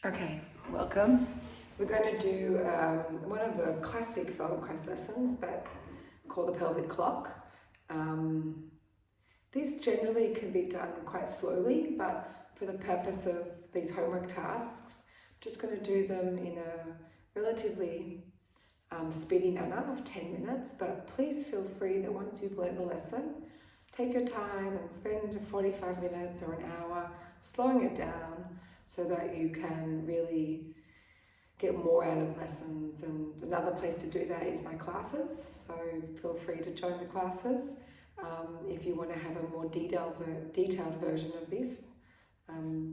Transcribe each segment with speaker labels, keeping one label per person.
Speaker 1: Okay, welcome. We're going to do one of the classic Feldenkrais lessons that called the Pelvic Clock. These generally can be done quite slowly, but for the purpose of these homework tasks, I'm just going to do them in a relatively speedy manner of 10 minutes, but please feel free that once you've learned the lesson, take your time and spend 45 minutes or an hour slowing it down so that you can really get more out of lessons. And another place to do that is my classes, so feel free to join the classes if you want to have a more detailed version of this.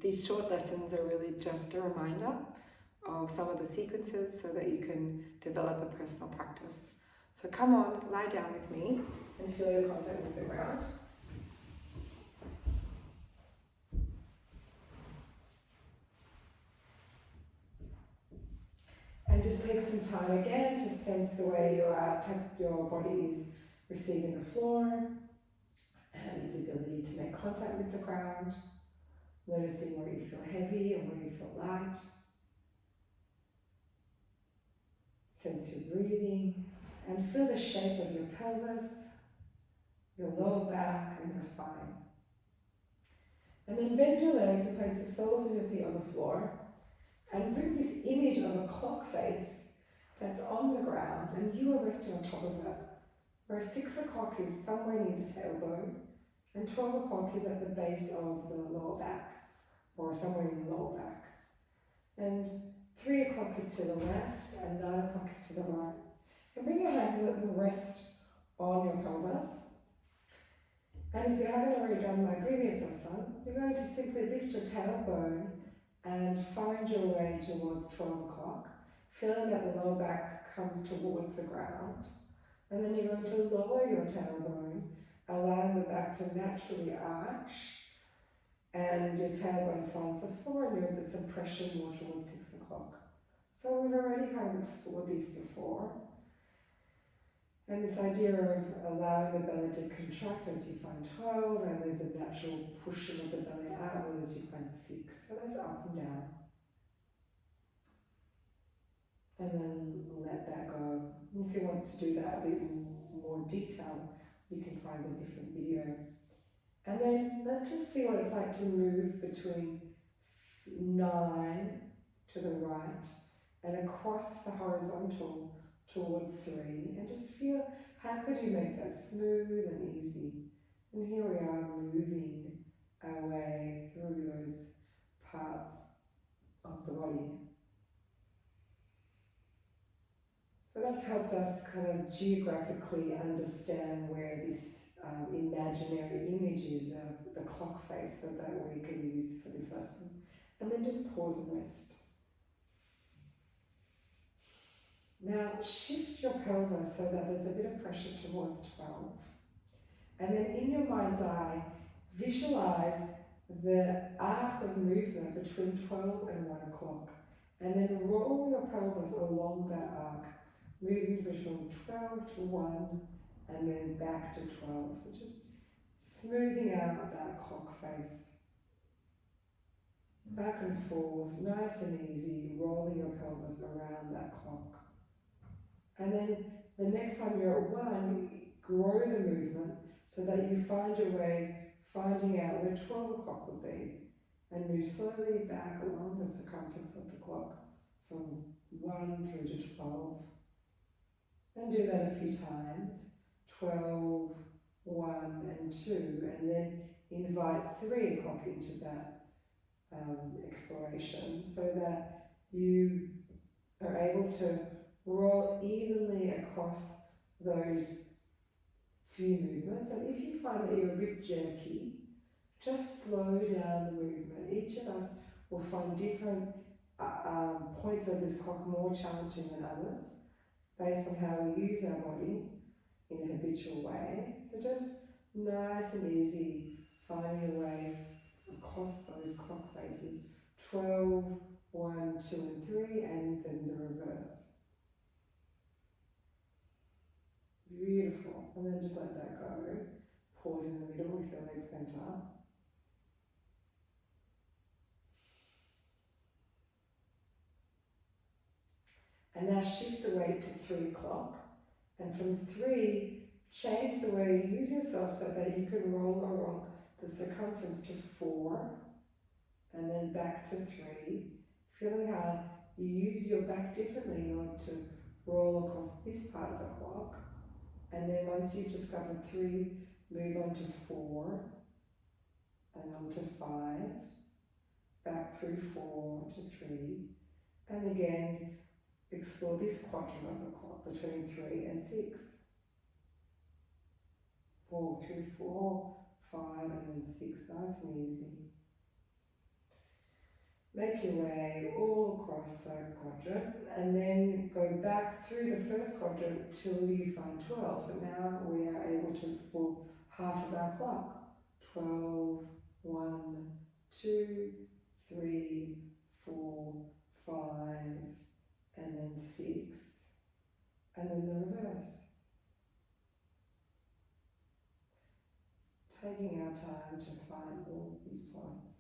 Speaker 1: These short lessons are really just a reminder of some of the sequences so that you can develop a personal practice. So come on, lie down with me and feel your contact with the ground. And just take some time again to sense the way your body is receiving the floor and its ability to make contact with the ground. Noticing where you feel heavy and where you feel light. Sense your breathing and feel the shape of your pelvis, your lower back and your spine. And then bend your legs and place the soles of your feet on the floor and bring this image of a clock face that's on the ground and you are resting on top of it, where 6 o'clock is somewhere near the tailbone and 12 o'clock is at the base of the lower back or somewhere in the lower back. And 3 o'clock is to the left and 9 o'clock is to the right. And bring your hands and let them rest on your pelvis. And if you haven't already done my previous lesson, you're going to simply lift your tailbone and find your way towards 12 o'clock, feeling that the lower back comes towards the ground. And then you're going to lower your tailbone, allowing the back to naturally arch, and your tailbone finds the floor and you're under some pressure more towards 6 o'clock. So we've already kind of explored this before. And this idea of allowing the belly to contract as you find 12, and there's a natural pushing of the belly outward as you find 6. So that's up and down. And then let that go. And if you want to do that a bit more detail, you can find a different video. And then let's just see what it's like to move between 9 to the right and across the horizontal towards 3, and just feel how could you make that smooth and easy. And here we are moving our way through those parts of the body. So that's helped us kind of geographically understand where this imaginary image is of the clock face that we can use for this lesson. And then just pause and rest. Now shift your pelvis so that there's a bit of pressure towards 12. And then in your mind's eye, visualize the arc of movement between 12 and 1 o'clock. And then roll your pelvis along that arc, moving between 12 to 1 and then back to 12. So just smoothing out that clock face. Back and forth, nice and easy, rolling your pelvis around that clock. And then the next time you're at 1, grow the movement so that you find your way finding out where 12 o'clock would be. And move slowly back along the circumference of the clock from 1 through to 12. Then do that a few times, 12, 1 and 2, and then invite 3 o'clock into that exploration so that you are able to roll evenly across those few movements. And if you find that you're a bit jerky, just slow down the movement. Each of us will find different points of this clock more challenging than others, based on how we use our body in a habitual way. So just nice and easy, finding your way across those clock faces, 12, 1, 2 and 3, and then the reverse. Beautiful. And then just let that go. Pause in the middle with your legs bent up. And now shift the weight to 3 o'clock. And from 3, change the way you use yourself so that you can roll along the circumference to 4. And then back to 3. Feeling how you use your back differently in order to roll across this part of the clock. And then once you've discovered 3, move on to 4. And on to 5. Back through 4 to 3. And again, explore this quadrant of the clock between 3 and 6. 4 through 4, 5, and then 6, nice and easy. Make your way all across that quadrant, and then go back through the first quadrant till you find 12. So now we are able to explore half of our clock. 12, 1, 2, 3, 4, 5, and then 6, and then the reverse. Taking our time to find all these points.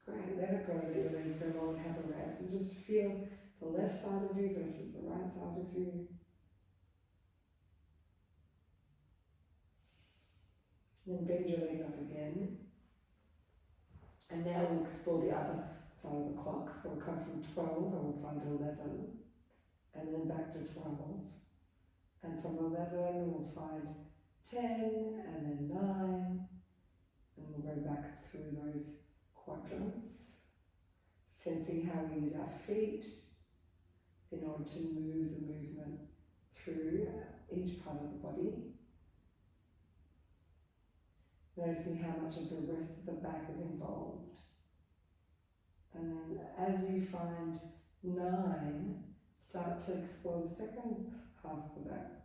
Speaker 1: Great, let it go, let your legs go long and have a rest, and just feel the left side of you versus the right side of you. Then bend your legs up again. And now we'll explore the other side of the clock. So we'll come from 12 and we'll find 11. And then back to 12. And from 11 we'll find 10 and then 9. And we'll go back through those quadrants, sensing how we use our feet in order to move the movement through each part of the body. Noticing how much of the rest of the back is involved. And then as you find 9, start to explore the second half of that,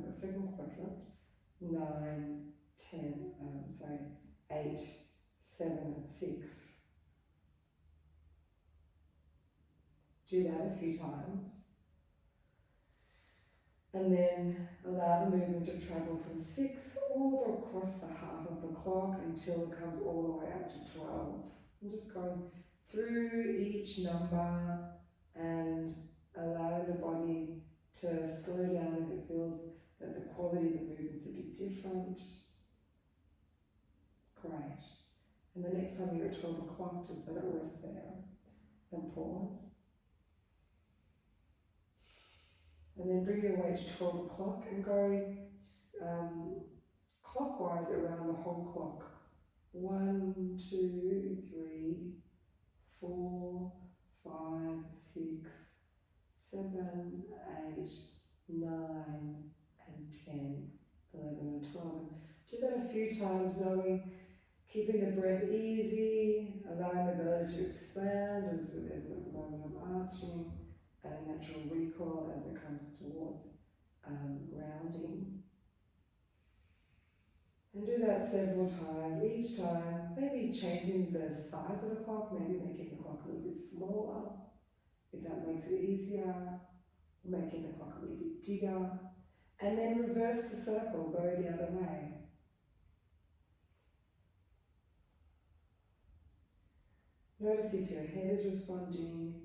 Speaker 1: the second quadrant. 9, 10, 8, 7 and 6. Do that a few times. And then allow the movement to travel from 6 all across the half of the clock until it comes all the way up to 12. And just going through each number and allowing the body to slow down if it feels that the quality of the movement's a bit different. Great. And the next time you're at 12 o'clock, just let it rest there and pause. And then bring your weight to 12 o'clock and go clockwise around the whole clock. 1, 2, 3, 4, 5, 6, 7, 8, 9, and 10, 11 and 12. And do that a few times, knowing, keeping the breath easy, allowing the belly to expand as there's a moment of arching, and a natural recoil as it comes towards rounding. And do that several times. Each time, maybe changing the size of the clock, maybe making the clock a little bit smaller, if that makes it easier, making the clock a little bit bigger, and then reverse the circle, go the other way. Notice if your head is responding.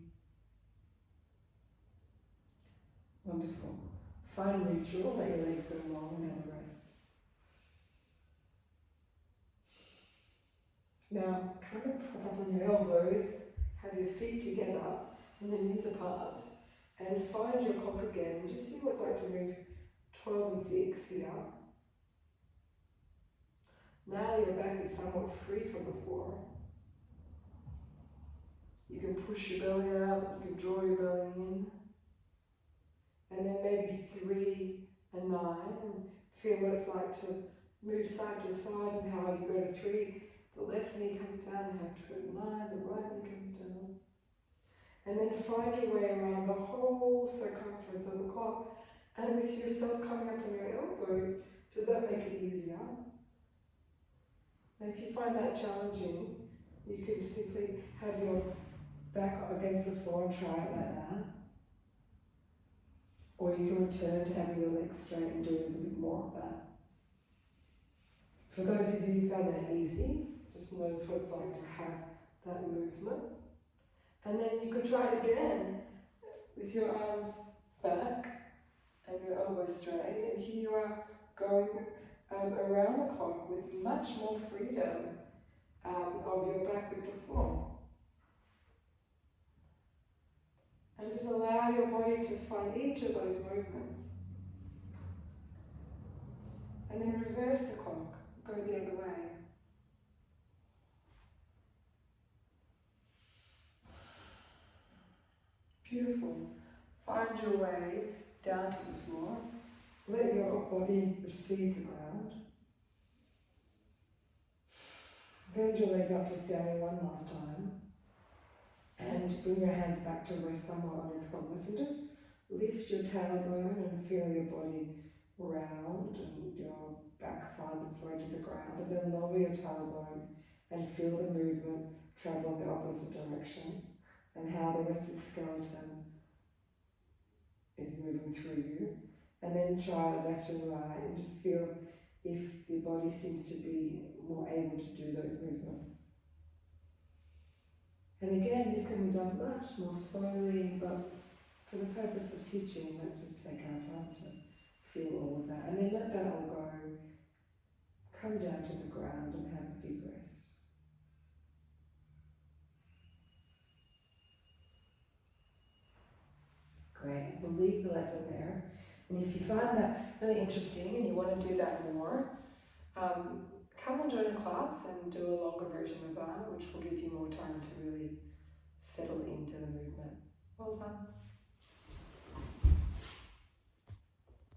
Speaker 1: Wonderful. Find neutral, let your legs go long and have a rest. Now, come and prop up on your elbows, have your feet together and the knees apart, and find your clock again. Just see what it's like to move 12 and 6 here. Now your back is somewhat free from the floor. You can push your belly out, you can draw your belly in. And then maybe 3 and 9, and feel what it's like to move side to side, and how as you go to 3, the left knee comes down, and have to go to 9, the right knee comes down. And then find your way around the whole circumference of the clock, and with yourself coming up on your elbows, does that make it easier? And if you find that challenging, you can simply have your back against the floor and try it like that. Or you can return to having your legs straight and do a little bit more of that. For those of you who found that easy, just notice what it's like to have that movement. And then you could try it again with your arms back and your elbows straight, and here you are going around the clock with much more freedom of your back with the floor. And just allow your body to find each of those movements. And then reverse the clock, go the other way. Beautiful. Find your way down to the floor. Let your body receive the ground. Bend your legs up to standing one last time. And bring your hands back to rest somewhat on your pelvis. And just lift your tailbone and feel your body round and your back find its way to the ground. And then lower your tailbone and feel the movement travel in the opposite direction. And how the rest of the skeleton is moving through you. And then try left and right and just feel if the body seems to be more able to do those movements. And again, this can be done much more slowly, but for the purpose of teaching, let's just take our time to feel all of that. And then let that all go. Come down to the ground and have a big rest. Great, we'll leave the lesson there. And if you find that really interesting and you want to do that more, come and join a class and do a longer version of that, which will give you more time to really settle into the movement. Well done.